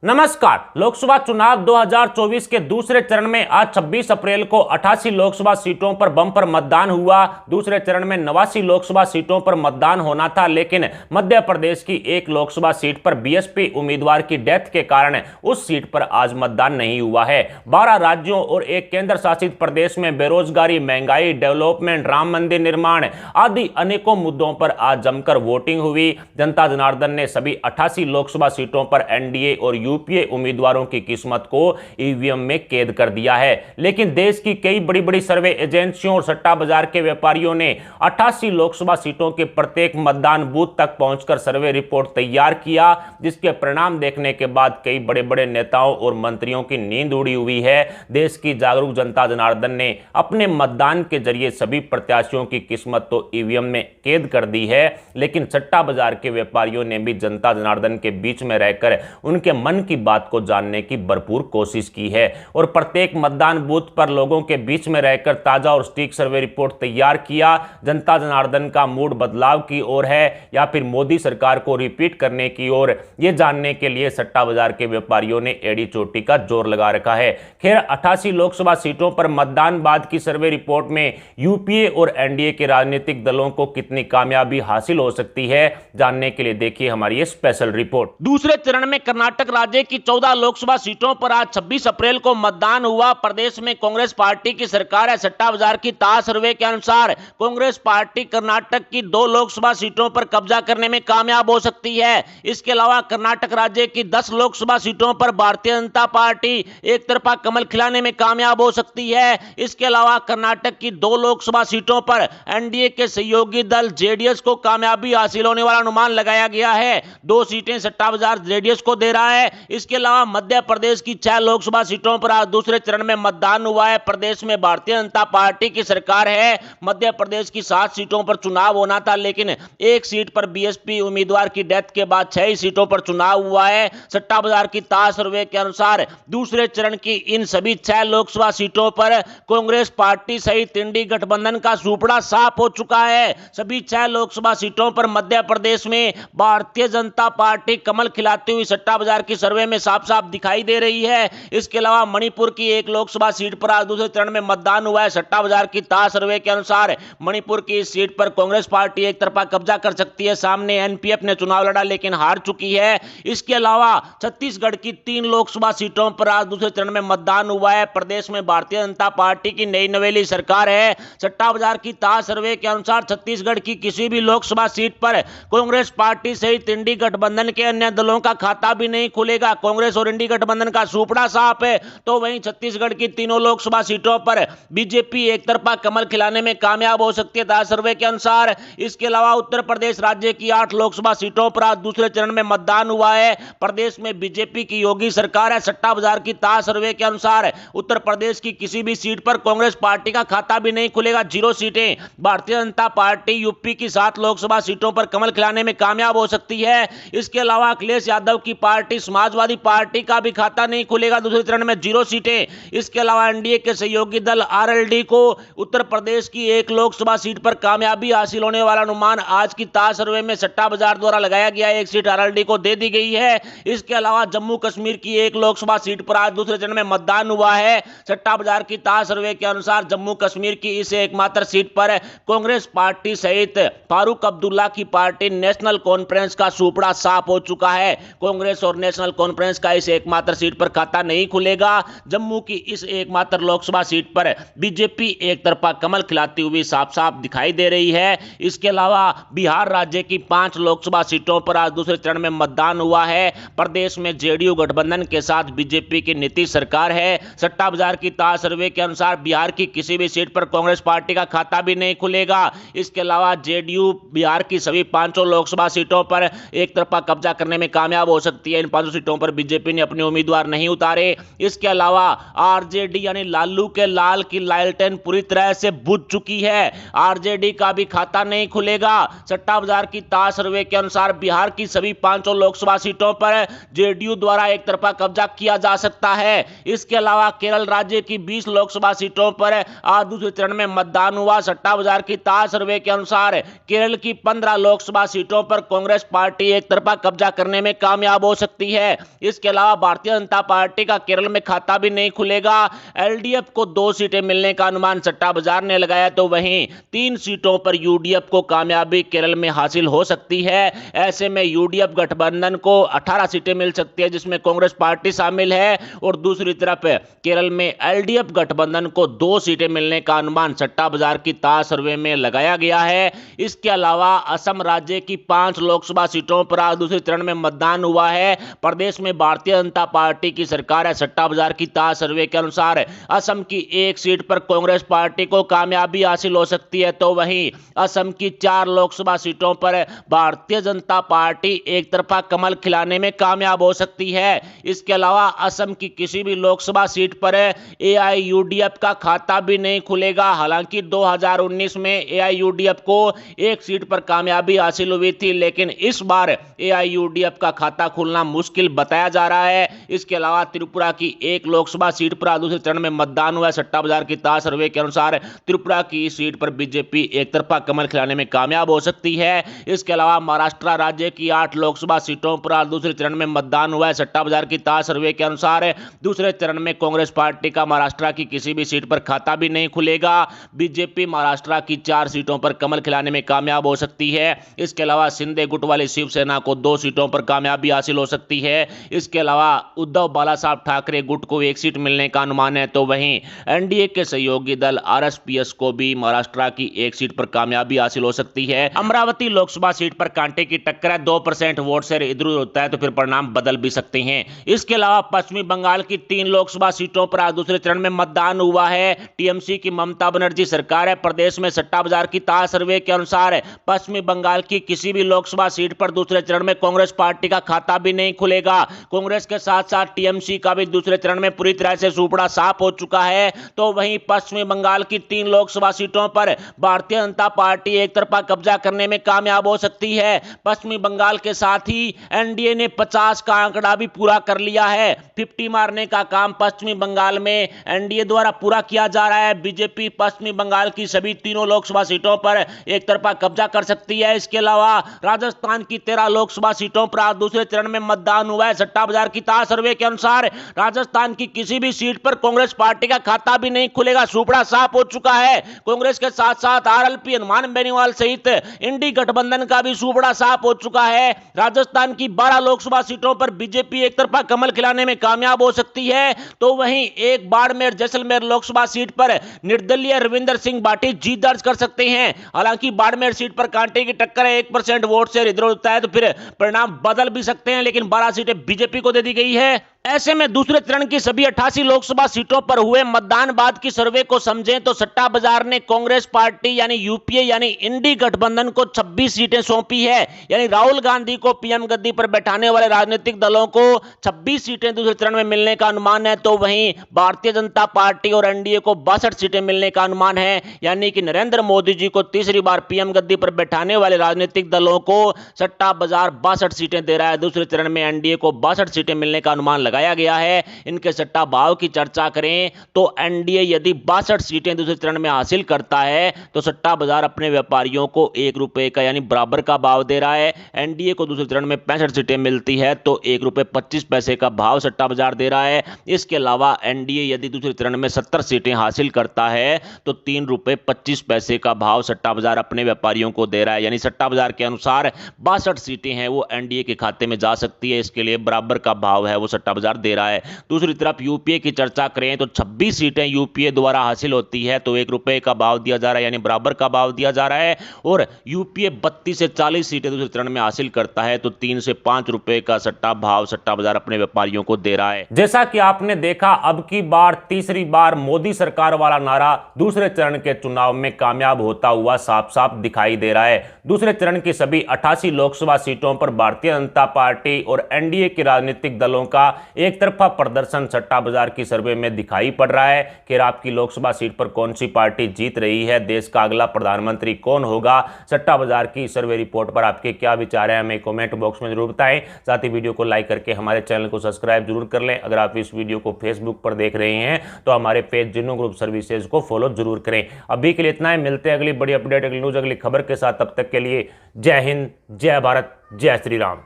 नमस्कार। लोकसभा चुनाव 2024 के दूसरे चरण में आज 26 अप्रैल को 88 लोकसभा सीटों पर बम्पर मतदान हुआ। दूसरे चरण में 89 लोकसभा सीटों पर मतदान होना था, लेकिन मध्य प्रदेश की एक लोकसभा सीट पर बीएसपी उम्मीदवार की डेथ के कारण उस सीट पर आज मतदान नहीं हुआ है। 12 राज्यों और एक केंद्र शासित प्रदेश में बेरोजगारी, महंगाई, डेवलपमेंट, राम मंदिर निर्माण आदि अनेकों मुद्दों पर आज जमकर वोटिंग हुई। जनता जनार्दन ने सभी 88 लोकसभा सीटों पर एनडीए और यूपीए उम्मीदवारों की किस्मत को ईवीएम में कैद कर दिया है। लेकिन देश की कई बड़ी बड़ी सर्वे एजेंसियों और सट्टा बाजार के व्यापारियों ने 88 लोकसभा सीटों के प्रत्येक मतदान बूथ तक पहुंचकर सर्वे रिपोर्ट तैयार किया, जिसके परिणाम देखने के बाद कई बड़े बड़े नेताओं और मंत्रियों की नींद उड़ी हुई है। देश की जागरूक जनता जनार्दन ने अपने मतदान के जरिए सभी प्रत्याशियों की किस्मत तो ईवीएम में कैद कर दी है, लेकिन सट्टा बाजार के व्यापारियों ने भी जनता जनार्दन के बीच में रहकर उनके मन की बात को जानने की भरपूर कोशिश की है और प्रत्येक मतदान बूथ पर लोगों के बीच में रहकर ताजा और सटीक सर्वे रिपोर्ट तैयार किया। जनता जनार्दन का मूड बदलाव की ओर है या फिर मोदी सरकार को रिपीट करने की ओर, यह जानने के लिए सट्टा बाजार के व्यापारियों ने एड़ी चोटी का जोर लगा रखा है। खैर, 88 लोकसभा सीटों पर मतदान बाद की सर्वे रिपोर्ट में यूपीए और एनडीए के राजनीतिक दलों को कितनी कामयाबी हासिल हो सकती है, जानने के लिए देखिए हमारी ये स्पेशल रिपोर्ट। दूसरे चरण में कर्नाटक राज्य की 14 लोकसभा सीटों पर आज 26 अप्रैल को मतदान हुआ। प्रदेश में कांग्रेस पार्टी की सरकार है। सट्टा बाजार की ताज सर्वे के अनुसार कांग्रेस पार्टी कर्नाटक की 2 लोकसभा सीटों पर कब्जा करने में कामयाब हो सकती है। इसके अलावा कर्नाटक राज्य की 10 लोकसभा सीटों पर भारतीय जनता पार्टी एक तरफा कमल खिलाने में कामयाब हो सकती है। इसके अलावा कर्नाटक की 2 लोकसभा सीटों पर एनडीए के सहयोगी दल जेडीएस को कामयाबी हासिल होने वाला अनुमान लगाया गया है। 2 सीटें सट्टा बाजार जेडीएस को दे रहा है। इसके अलावा मध्य प्रदेश की 6 लोकसभा सीटों पर आज दूसरे चरण में मतदान हुआ है। प्रदेश में भारतीय जनता पार्टी की सरकार है। मध्य प्रदेश की 7 सीटों पर चुनाव होना था, लेकिन एक सीट पर बीएसपी उम्मीदवार की डेथ के बाद 6 सीटों पर चुनाव हुआ है। सट्टा बाजार की ताज सर्वे के अनुसार दूसरे चरण की इन सभी 6 लोकसभा सीटों पर कांग्रेस पार्टी सहित इंडी गठबंधन का सुपड़ा साफ हो चुका है। सभी 6 लोकसभा सीटों पर मध्य प्रदेश में भारतीय जनता पार्टी कमल खिलाती हुई सट्टा बाजार की सर्वे में साफ साफ दिखाई दे रही है। इसके अलावा मणिपुर की एक लोकसभा सीट पर आज दूसरे चरण में मतदान हुआ है। सट्टा बाजार की ताज सर्वे के अनुसार मणिपुर की इस सीट पर कांग्रेस पार्टी एक तरफा कब्जा कर सकती है। सामने एनपीएफ ने चुनाव लड़ा लेकिन हार चुकी है। इसके अलावा छत्तीसगढ़ की 3 लोकसभा सीटों पर आज दूसरे चरण में मतदान हुआ है। प्रदेश में भारतीय जनता पार्टी की नई नवेली सरकार है। सट्टा बाजार की ताज सर्वे के अनुसार छत्तीसगढ़ की किसी भी लोकसभा सीट पर कांग्रेस पार्टी सहित इंडी गठबंधन के अन्य दलों का खाता भी नहीं खुलेगा। कांग्रेस और इंडी गठबंधन का सुपड़ा साफ है। तो वहीं छत्तीसगढ़ की तीनों लोकसभा सीटों पर बीजेपी एक तरफा कमल खिलाने में कामयाब हो सकती है ताज सर्वे के अनुसार। इसके अलावा उत्तर प्रदेश राज्य की 8 लोकसभा सीटों पर आज दूसरे चरण में मतदान हुआ है। प्रदेश में बीजेपी की योगी सरकार है। सट्टा बाजार की ताज सर्वे के अनुसार उत्तर प्रदेश की किसी भी सीट पर कांग्रेस पार्टी का खाता भी नहीं खुलेगा। 0 सीटें। भारतीय जनता पार्टी यूपी की 7 लोकसभा सीटों पर कमल खिलाने में कामयाब हो सकती है। इसके अलावा अखिलेश यादव की पार्टी समाजवादी पार्टी का भी खाता नहीं खुलेगा। दूसरे चरण में 0 सीटें। इसके अलावा एनडीए के सहयोगी दल आरएलडी को उत्तर प्रदेश की 1 लोकसभा सीट पर कामयाबी हासिल होने वाला अनुमान आज की ताज सर्वे में सट्टा बाजार द्वारा लगाया गया है। 1 सीट आरएलडी को दे दी गई है। इसके अलावा जम्मू कश्मीर की 1 लोकसभा सीट पर आज दूसरे चरण में मतदान हुआ है। सट्टा बाजार की ताज सर्वे के अनुसार जम्मू कश्मीर की इस एकमात्र सीट पर कांग्रेस पार्टी सहित फारूक अब्दुल्ला की पार्टी नेशनल कॉन्फ्रेंस का सुपड़ा साफ हो चुका है। कांग्रेस और नेशनल कॉन्फ्रेंस का इस एकमात्र सीट पर खाता नहीं खुलेगा। जम्मू की इस एकमात्र लोकसभा सीट पर बीजेपी एक तरफा कमल खिलाती हुई साफ साफ दिखाई दे रही है। इसके अलावा बिहार राज्य की 5 लोकसभा सीटों पर आज दूसरे चरण में मतदान हुआ है। प्रदेश में जेडीयू गठबंधन के साथ बीजेपी की नीतीश सरकार है। सट्टा बाजार की ताज सर्वे के अनुसार बिहार की किसी भी सीट पर कांग्रेस पार्टी का खाता भी नहीं खुलेगा। इसके अलावा जेडीयू बिहार की सभी 5 लोकसभा सीटों पर एक तरफा कब्जा करने में कामयाब हो सकती है। इन 5 सीटों पर बीजेपी ने अपने उम्मीदवार नहीं उतारे। इसके अलावा आरजेडी यानी लालू के लाल की लालटेन पूरी तरह से बुझ चुकी है। आरजेडी का भी खाता नहीं खुलेगा। सट्टा बाजार की ताज सर्वे के अनुसार बिहार की सभी 5 लोकसभा सीटों पर जेडीयू द्वारा एक तरफा कब्जा किया जा सकता है। इसके अलावा केरल राज्य की 20 लोकसभा सीटों पर आज दूसरे चरण में मतदान हुआ। सट्टा बाजार की ताज सर्वे के अनुसार केरल की 15 लोकसभा सीटों पर कांग्रेस पार्टी एक तरफा कब्जा करने में कामयाब हो सकती है। है। इसके अलावा भारतीय जनता पार्टी का केरल में खाता भी नहीं खुलेगा। एलडीएफ को 2 सीटें मिलने का अनुमान सट्टा बाजार ने लगाया, तो वहीं 3 सीटों पर यूडीएफ को कामयाबी केरल में हासिल हो सकती है। ऐसे में यूडीएफ गठबंधन को 18 सीटें मिल सकती है, जिसमें कांग्रेस पार्टी शामिल है, और दूसरी तरफ केरल में एलडीएफ गठबंधन को 2 सीटें मिलने का अनुमान सट्टा बाजार की ताज सर्वे में लगाया गया है। इसके अलावा असम राज्य की 5 लोकसभा सीटों पर आज दूसरे चरण में मतदान हुआ है। प्रदेश में भारतीय जनता पार्टी की सरकार है। सट्टा बाजार की ताज सर्वे के अनुसार असम की 1 सीट पर कांग्रेस पार्टी को कामयाबी हासिल हो सकती है, तो वहीं असम की 4 लोकसभा सीटों पर भारतीय जनता पार्टी एक तरफा कमल खिलाने में कामयाब हो सकती है। इसके अलावा असम की किसी भी लोकसभा सीट पर एआईयूडीएफ का खाता भी नहीं खुलेगा। हालांकि 2019 में एआईयूडीएफ को 1 सीट पर कामयाबी हासिल हुई थी, लेकिन इस बार एआईयूडीएफ का खाता खुलना मुश्किल बताया जा रहा है। इसके अलावा त्रिपुरा की 1 लोकसभा सीट पर दूसरे चरण में मतदान हुआ है। सट्टा बाजार की ताज सर्वे के अनुसार त्रिपुरा की सीट पर बीजेपी एक तरफा कमल खिलाने में कामयाब हो सकती है। इसके अलावा महाराष्ट्र राज्य की 8 लोकसभा सीटों पर दूसरे चरण में मतदान हुआ है। सट्टा बाजार की ताज सर्वे के अनुसार दूसरे चरण में कांग्रेस पार्टी का महाराष्ट्र की किसी भी सीट पर खाता भी नहीं खुलेगा। बीजेपी महाराष्ट्र की 4 सीटों पर कमल खिलाने में कामयाब हो सकती है। इसके अलावा शिंदे गुट वाली शिवसेना को 2 सीटों पर कामयाबी हासिल हो सकती है। इसके अलावा उद्धव बालासाहब ठाकरे गुट को 1 सीट मिलने का अनुमान है, तो वहीं एनडीए के सहयोगी दल आरएसपीएस को भी महाराष्ट्र की 1 सीट पर कामयाबी हासिल हो सकती है। अमरावती लोकसभा सीट पर कांटे की टक्कर है। 2% वोट से इधर उधर होता है तो फिर परिणाम बदल भी सकते हैं। इसके अलावा पश्चिमी बंगाल की 3 लोकसभा सीटों पर आज दूसरे चरण में मतदान हुआ है। टीएमसी की ममता बनर्जी सरकार है। प्रदेश में सट्टा बाजार की ताज सर्वे के अनुसार पश्चिमी बंगाल की किसी भी लोकसभा सीट पर दूसरे चरण में कांग्रेस पार्टी का खाता भी नहीं खुलेगा। कांग्रेस के साथ साथ टीएमसी का भी दूसरे चरण में पूरी तरह से सुपड़ा साफ हो चुका है। तो वहीं पश्चिमी बंगाल की 3 लोकसभा सीटों पर भारतीय जनता पार्टी एक तरफा कब्जा करने में कामयाब हो सकती है। पश्चिमी बंगाल के साथ ही एनडीए ने 50 का आंकड़ा भी पूरा कर लिया है। 50 मारने का काम पश्चिमी बंगाल में एनडीए द्वारा पूरा किया जा रहा है। बीजेपी पश्चिमी बंगाल की सभी 3 लोकसभा सीटों पर एक तरफा कब्जा कर सकती है। इसके अलावा राजस्थान की 13 लोकसभा सीटों पर आज दूसरे चरण में मतदान हुआ है। सट्टा बाजार की ताज सर्वे के अनुसार राजस्थान की किसी भी सीट पर कांग्रेस पार्टी का खाता भी नहीं खुलेगा। सुपड़ा साफ हो चुका है। कांग्रेस के साथ साथ आरएलपी हनुमान बेनीवाल सहित इंडी गठबंधन का भी सुपड़ा साफ हो चुका है। राजस्थान की 12 लोकसभा सीटों पर बीजेपी एक तरफा कमल खिलाने में कामयाब हो सकती है, तो वहीं एक बाड़मेर जैसलमेर लोकसभा सीट पर निर्दलीय रविंदर सिंह बाटी जीत दर्ज कर सकते हैं। हालांकि बाड़मेर सीट पर कांटे की टक्कर है। 1% वोट से इधर होता है तो फिर परिणाम बदल भी सकते हैं, लेकिन 12 सीटें बीजेपी को दे दी गई है। ऐसे में दूसरे चरण की सभी 88 लोकसभा सीटों पर हुए मतदान बाद की सर्वे को समझें तो सट्टा बाजार ने कांग्रेस पार्टी यानी यूपीए यानी इंडी गठबंधन को 26 सीटें सौंपी है। यानी राहुल गांधी को पीएम गद्दी पर बैठाने वाले राजनीतिक दलों को 26 सीटें दूसरे चरण में मिलने का अनुमान है, तो वहीं भारतीय जनता पार्टी और एनडीए को 62 सीटें मिलने का अनुमान है। यानी कि नरेंद्र मोदी जी को तीसरी बार पीएम गद्दी पर बैठाने वाले राजनीतिक दलों को सट्टा बाजार 62 सीटें दे रहा है। दूसरे चरण में एनडीए को 62 सीटें मिलने का अनुमान लगाया गया है। इनके सट्टा भाव की चर्चा करें तो एनडीए यदि 62 सीटें दूसरे चरण में हासिल करता है तो सट्टा बाजार अपने व्यापारियों को ₹1 का यानी बराबर का भाव दे रहा है। एनडीए को दूसरे चरण में 65 सीटें मिलती है तो ₹1.25 का भाव सट्टा बाजार दे रहा है। इसके अलावा एनडीए यदि दूसरे चरण में 70 सीटें हासिल करता है तो ₹3.25 का भाव सट्टा बाजार अपने व्यापारियों को दे रहा है। यानी सट्टा बाजार के अनुसार 62 सीटें हैं वो एनडीए के खाते में जा सकती है। इसके लिए बराबर का भाव है वो सट्टा बाजार दे रहा है। दूसरी तरफ यूपीए की चर्चा करें तो 26 सीटें यूपीए द्वारा हासिल होती है तो ₹1 का भाव दिया जा रहा है, यानी बराबर का भाव दिया जा रहा है। और यूपीए 32 से 40 सीटें दूसरे चरण में हासिल करता है तो ₹3 से ₹5 का सट्टा भाव सट्टा बाजार अपने व्यापारियों को दे रहा है। जैसा कि आपने देखा, अब की बार तीसरी बार मोदी सरकार वाला नारा दूसरे चरण के चुनाव में कामयाब होता हुआ साफ साफ दिखाई दे रहा है। दूसरे चरण की सभी 88 लोकसभा सीटों पर भारतीय जनता पार्टी और एनडीए के राजनीतिक दलों का एक तरफा प्रदर्शन सट्टा बाजार की सर्वे में दिखाई पड़ रहा है कि आपकी लोकसभा सीट पर कौन सी पार्टी जीत रही है, देश का अगला प्रधानमंत्री कौन होगा। सट्टा बाजार की सर्वे रिपोर्ट पर आपके क्या विचार है हमें कमेंट बॉक्स में जरूर बताएं। साथ ही वीडियो को लाइक करके हमारे चैनल को सब्सक्राइब जरूर कर लें। अगर आप इस वीडियो को फेसबुक पर देख रहे हैं तो हमारे पेज जिन्नो ग्रुप सर्विसेज को फॉलो जरूर करें। अभी के लिए इतना ही, मिलते हैं अगली बड़ी अपडेट, अगली न्यूज, अगली खबर के साथ। तब तक के लिए जय हिंद, जय भारत, जय श्री राम।